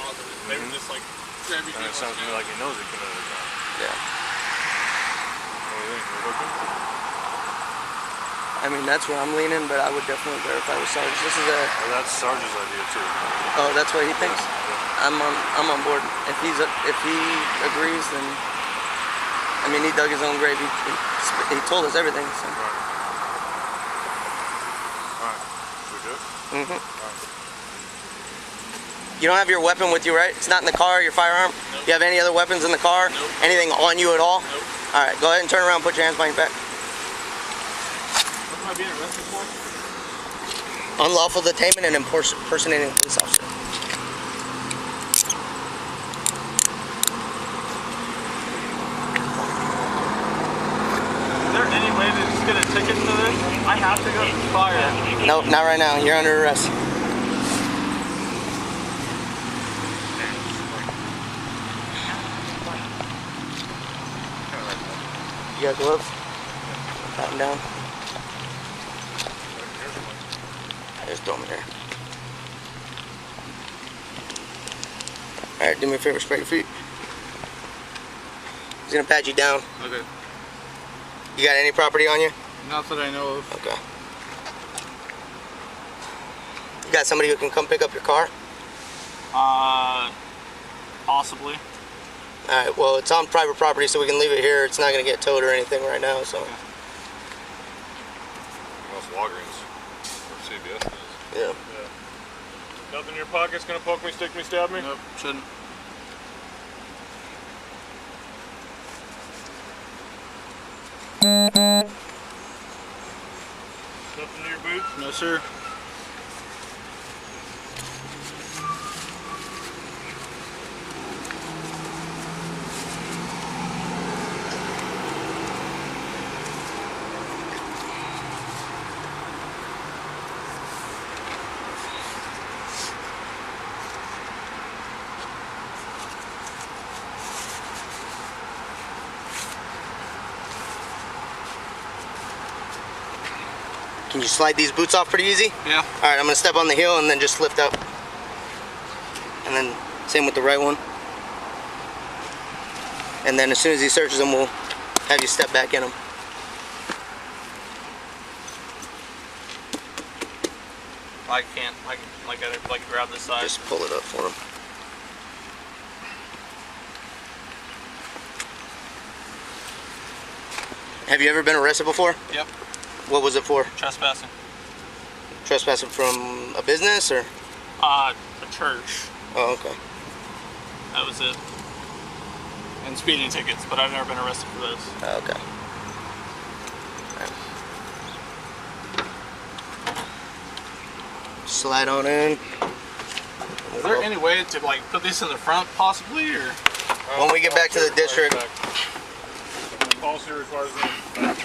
Maybe just like everything. And it sounds to me like he knows he committed a crime. Yeah. What do you think? We're looking? I mean, that's where I'm leaning, but I would definitely verify with Sarge. This is a. Well, that's Sarge's idea too. Oh, that's what he thinks. I'm on board. If he agrees, then I mean, he dug his own grave. He told us everything. So. Right. All right. We good? Mhm. All right. You don't have your weapon with you, right? It's not in the car. Your firearm. Nope. You have any other weapons in the car? Nope. Anything on you at all? Nope. All right. Go ahead and turn around. Put your hands behind your back. What am I being arrested for? Unlawful detainment and impersonating a police officer. Is there any way to just get a ticket for this? I have to go to the fire. Nope, not right now. You're under arrest. You got gloves? Pat them down. Just throw them in there. Alright, do me a favor, spread your feet. He's gonna pat you down. Okay. You got any property on you? Not that I know of. Okay. You got somebody who can come pick up your car? Possibly. Alright, well, it's on private property, so we can leave it here. It's not gonna get towed or anything right now, so. Unless Walgreens or CVS does. Yeah. Nothing in your pocket's gonna poke me, stick me, stab me? Nope, shouldn't. Nothing in your boots? No, sir. Can you slide these boots off pretty easy? Yeah. Alright, I'm gonna step on the heel and then just lift up. And then same with the right one. And then as soon as he searches them, we'll have you step back in them. I can't. I gotta grab this side. Just pull it up for him. Have you ever been arrested before? Yep. What was it for? Trespassing. Trespassing from a business or? A church. Oh, okay. That was it. And speeding tickets, but I've never been arrested for this. Oh, okay. Slide on in. Is there any way to put this in the front possibly, or? When we get back to the district. Policy requires them.